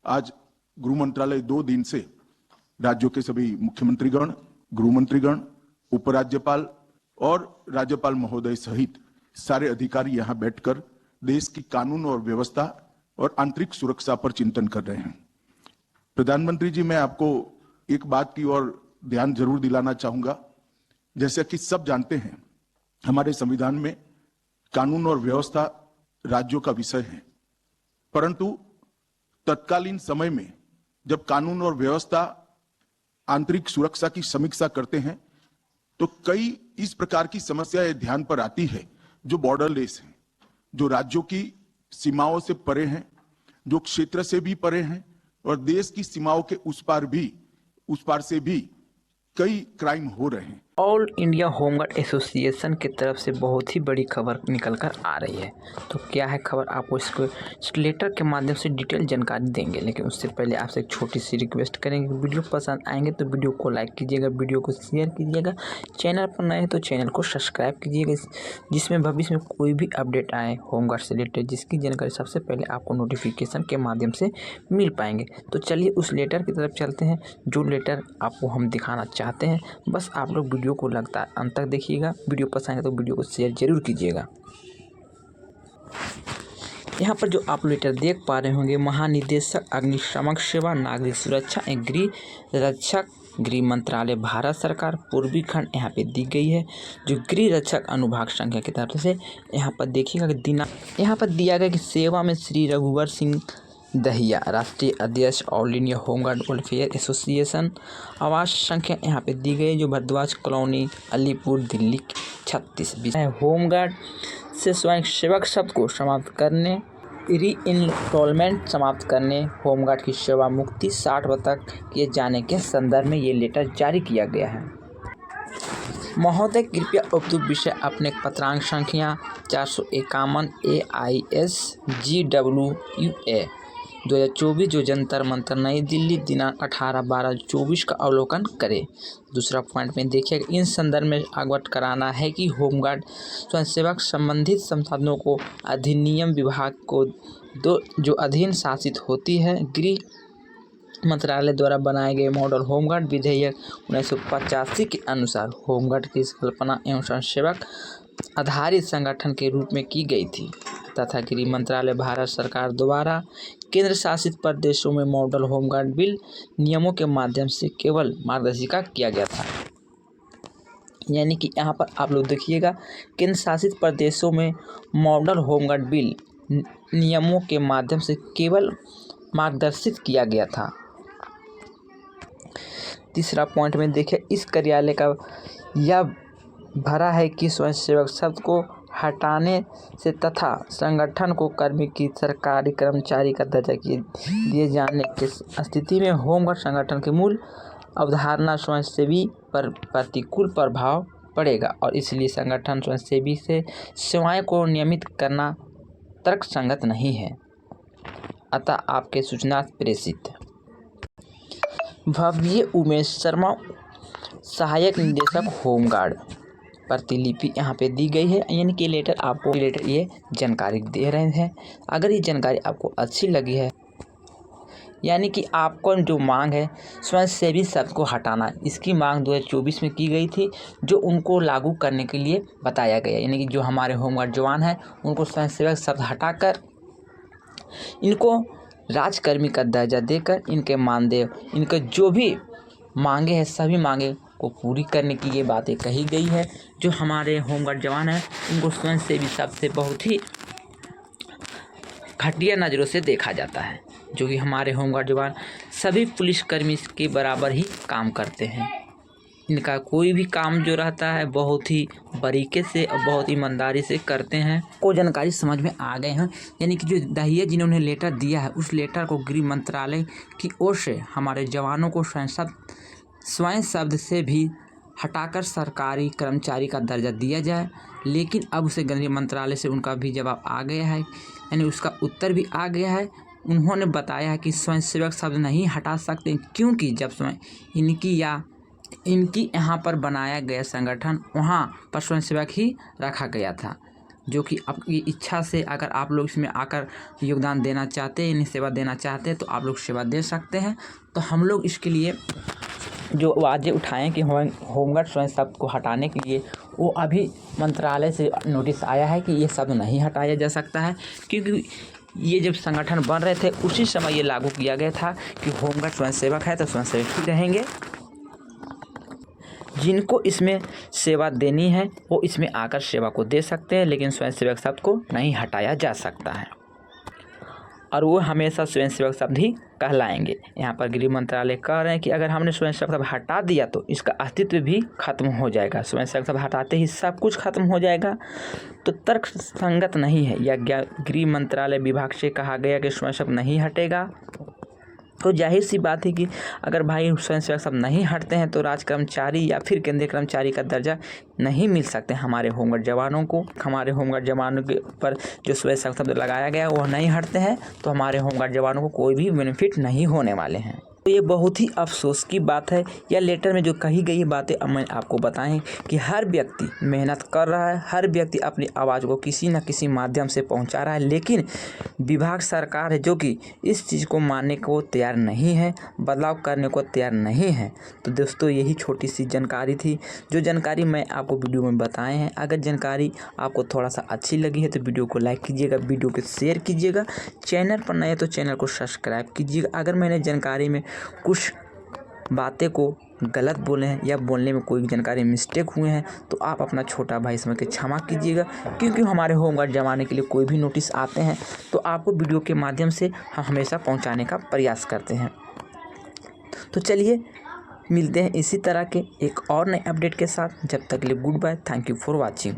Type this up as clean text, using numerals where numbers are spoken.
आज गृह मंत्रालय 2 दिन से राज्यों के सभी मुख्यमंत्रीगण, गृह मंत्रीगण, उपराज्यपाल और राज्यपाल महोदय सहित सारे अधिकारी यहां बैठकर देश की कानून और व्यवस्था और आंतरिक सुरक्षा पर चिंतन कर रहे हैं। प्रधानमंत्री जी, मैं आपको एक बात की ओर ध्यान जरूर दिलाना चाहूंगा। जैसे कि सब जानते हैं, हमारे संविधान में कानून और व्यवस्था राज्यों का विषय है, परंतु तत्कालीन समय में जब कानून और व्यवस्था आंतरिक सुरक्षा की समीक्षा करते हैं तो कई इस प्रकार की समस्याएं ध्यान पर आती है जो बॉर्डरलेस हैं, जो राज्यों की सीमाओं से परे हैं, जो क्षेत्र से भी परे हैं और देश की सीमाओं के उस पार से भी कई क्राइम हो रहे हैं। ऑल इंडिया होमगार्ड एसोसिएशन की तरफ से बहुत ही बड़ी खबर निकल कर आ रही है। तो क्या है खबर, आपको इस लेटर के माध्यम से डिटेल जानकारी देंगे। लेकिन उससे पहले आपसे एक छोटी सी रिक्वेस्ट करेंगे, वीडियो पसंद आएंगे तो वीडियो को लाइक कीजिएगा, वीडियो को शेयर कीजिएगा, चैनल पर नए हैं तो चैनल को सब्सक्राइब कीजिएगा, जिसमें भविष्य में कोई भी अपडेट आए होमगार्ड से रिलेटेड, जिसकी जानकारी सबसे पहले आपको नोटिफिकेशन के माध्यम से मिल पाएंगे। तो चलिए उस लेटर की तरफ चलते हैं, जो लेटर आपको हम दिखाना चाहते हैं। बस आप लोग वीडियो को लगातार अंत तक देखिएगा। वीडियो पसंद है तो वीडियो को शेयर जरूर कीजिएगा। यहाँ पर जो आप लेटर देख पा रहे होंगे, महानिदेशक अग्निशमन सेवा, नागरिक सुरक्षा एवं गृह रक्षक, गृह मंत्रालय, भारत सरकार, पूर्वी खंड यहाँ पे दी गई है। जो गृह रक्षक अनुभाग संख्या की तरफ से यहाँ पर देखिएगा कि दिनांक यहाँ पर दिया गया कि सेवा में श्री रघुवर सिंह दहिया, राष्ट्रीय अध्यक्ष, all India home guard welfare association. आवास संख्या यहाँ पे दी गई जो भारद्वाज कॉलोनी, अलीपुर, दिल्ली 36। होमगार्ड से स्वयं सेवक शब्द को समाप्त करने, री इनरोलमेंट समाप्त करने, होमगार्ड की सेवा मुक्ति 60 वर्ष तक किए जाने के संदर्भ में ये लेटर जारी किया गया है। महोदय कृपया उक्त विषय अपने पत्रांक संख्या 451 AISGWUA 2024 जो जंतर मंतर नई दिल्ली दिनांक 18/12/24 का अवलोकन करें। दूसरा पॉइंट में देखिए, इन संदर्भ में अवगत कराना है कि होमगार्ड स्वयंसेवक संबंधित संसाधनों को अधिनियम विभाग को जो अधीन शासित होती है, गृह मंत्रालय द्वारा बनाए गए मॉडल होमगार्ड विधेयक 1985 के अनुसार होमगार्ड की कल्पना एवं स्वयंसेवक आधारित संगठन के रूप में की गई थी तथा गृह मंत्रालय भारत सरकार द्वारा केंद्र शासित प्रदेशों में मॉडल होमगार्ड बिल नियमों के माध्यम से केवल मार्गदर्शिका किया गया था। यानी कि यहाँ पर आप लोग देखिएगा, केंद्र शासित प्रदेशों में मॉडल होमगार्ड बिल नियमों के माध्यम से केवल मार्गदर्शित किया गया था। तीसरा पॉइंट में देखिए, इस कार्यालय का यह भरा है कि स्वयंसेवक शब्द को हटाने से तथा संगठन को कर्मी की सरकारी कर्मचारी का दर्जा दिए जाने की स्थिति में होमगार्ड संगठन की मूल अवधारणा स्वयंसेवी पर प्रतिकूल प्रभाव पड़ेगा और इसलिए संगठन स्वयंसेवी से सेवाएं को नियमित करना तर्कसंगत नहीं है। अतः आपके सूचना प्रेषित भव्य उमेश शर्मा, सहायक निदेशक होमगार्ड, प्रतिलिपि यहाँ पे दी गई है। यानी कि लेटर ये जानकारी दे रहे हैं। अगर ये जानकारी आपको अच्छी लगी है, यानी कि आपको जो मांग है स्वयंसेवी शब्द को हटाना, इसकी मांग 2024 में की गई थी, जो उनको लागू करने के लिए बताया गया। यानी कि जो हमारे होमगार्ड जवान हैं उनको स्वयंसेवक शब्द हटाकर इनको राजकर्मी का दर्जा देकर इनके मानदेय, इनके जो भी मांगे हैं सभी मांगे को पूरी करने की ये बातें कही गई है। जो हमारे होमगार्ड जवान हैं उनको स्वयंसेवी शब्द से बहुत ही घटिया नज़रों से देखा जाता है, जो कि हमारे होमगार्ड जवान सभी पुलिसकर्मी के बराबर ही काम करते हैं। इनका कोई भी काम जो रहता है बहुत ही बारीकी से और बहुत ईमानदारी से करते हैं। को जानकारी समझ में आ गए हैं। यानी कि जो दहिया जिन्होंने लेटर दिया है, उस लेटर को गृह मंत्रालय की ओर से हमारे जवानों को स्वयं शब्द से भी हटाकर सरकारी कर्मचारी का दर्जा दिया जाए। लेकिन अब उसे गृह मंत्रालय से उनका भी जवाब आ गया है, यानी उसका उत्तर भी आ गया है। उन्होंने बताया है कि स्वयंसेवक शब्द नहीं हटा सकते, क्योंकि जब इनकी यहाँ पर बनाया गया संगठन वहाँ पर स्वयंसेवक ही रखा गया था। जो कि आपकी इच्छा से अगर आप लोग इसमें आकर योगदान देना चाहते हैं, इन्हें सेवा देना चाहते हैं तो आप लोग सेवा दे सकते हैं। तो हम लोग इसके लिए जो आवाज़ें उठाएँ कि होमगार्ड स्वयं शब्द को हटाने के लिए, वो अभी मंत्रालय से नोटिस आया है कि ये शब्द नहीं हटाया जा सकता है, क्योंकि ये जब संगठन बन रहे थे उसी समय ये लागू किया गया था कि होमगार्ड स्वयंसेवक है तो स्वयंसेवक ही रहेंगे। जिनको इसमें सेवा देनी है वो इसमें आकर सेवा को दे सकते हैं, लेकिन स्वयंसेवक शब्द को नहीं हटाया जा सकता है और वो हमेशा स्वयंसेवक शब्द ही कहलाएंगे। यहाँ पर गृह मंत्रालय कह रहे हैं कि अगर हमने स्वयंसेवक शब्द हटा दिया तो इसका अस्तित्व भी खत्म हो जाएगा। स्वयंसेवक शब्द हटाते ही सब कुछ खत्म हो जाएगा, तो तर्क संगत नहीं है। या गृह मंत्रालय विभाग से कहा गया कि स्वयंसेवक नहीं हटेगा, तो जाहिर सी बात है कि अगर भाई स्वयंसेवक शब्द नहीं हटते हैं तो राज कर्मचारी या फिर केंद्रीय कर्मचारी का दर्जा नहीं मिल सकते हमारे होमगार्ड जवानों को। हमारे होमगार्ड जवानों के ऊपर जो स्वयंसेवक शब्द लगाया गया वह नहीं हटते हैं तो हमारे होमगार्ड जवानों को कोई भी बेनिफिट नहीं होने वाले हैं। तो ये बहुत ही अफसोस की बात है। या लेटर में जो कही गई बातें अब मैं आपको बताएं कि हर व्यक्ति मेहनत कर रहा है, हर व्यक्ति अपनी आवाज़ को किसी न किसी माध्यम से पहुंचा रहा है, लेकिन विभाग सरकार है जो कि इस चीज़ को मानने को तैयार नहीं है, बदलाव करने को तैयार नहीं है। तो दोस्तों यही छोटी सी जानकारी थी, जो जानकारी मैं आपको वीडियो में बताए हैं। अगर जानकारी आपको थोड़ा सा अच्छी लगी है तो वीडियो को लाइक कीजिएगा, वीडियो को शेयर कीजिएगा, चैनल पर नए तो चैनल को सब्सक्राइब कीजिएगा। अगर मैंने जानकारी में कुछ बातें को गलत बोले हैं या बोलने में कोई जानकारी मिस्टेक हुए हैं तो आप अपना छोटा भाई समझ के क्षमा कीजिएगा, क्योंकि हमारे होमगार्ड जमाने के लिए कोई भी नोटिस आते हैं तो आपको वीडियो के माध्यम से हम हमेशा पहुंचाने का प्रयास करते हैं। तो चलिए मिलते हैं इसी तरह के एक और नए अपडेट के साथ। जब तक के लिए goodbye, thank you for watching.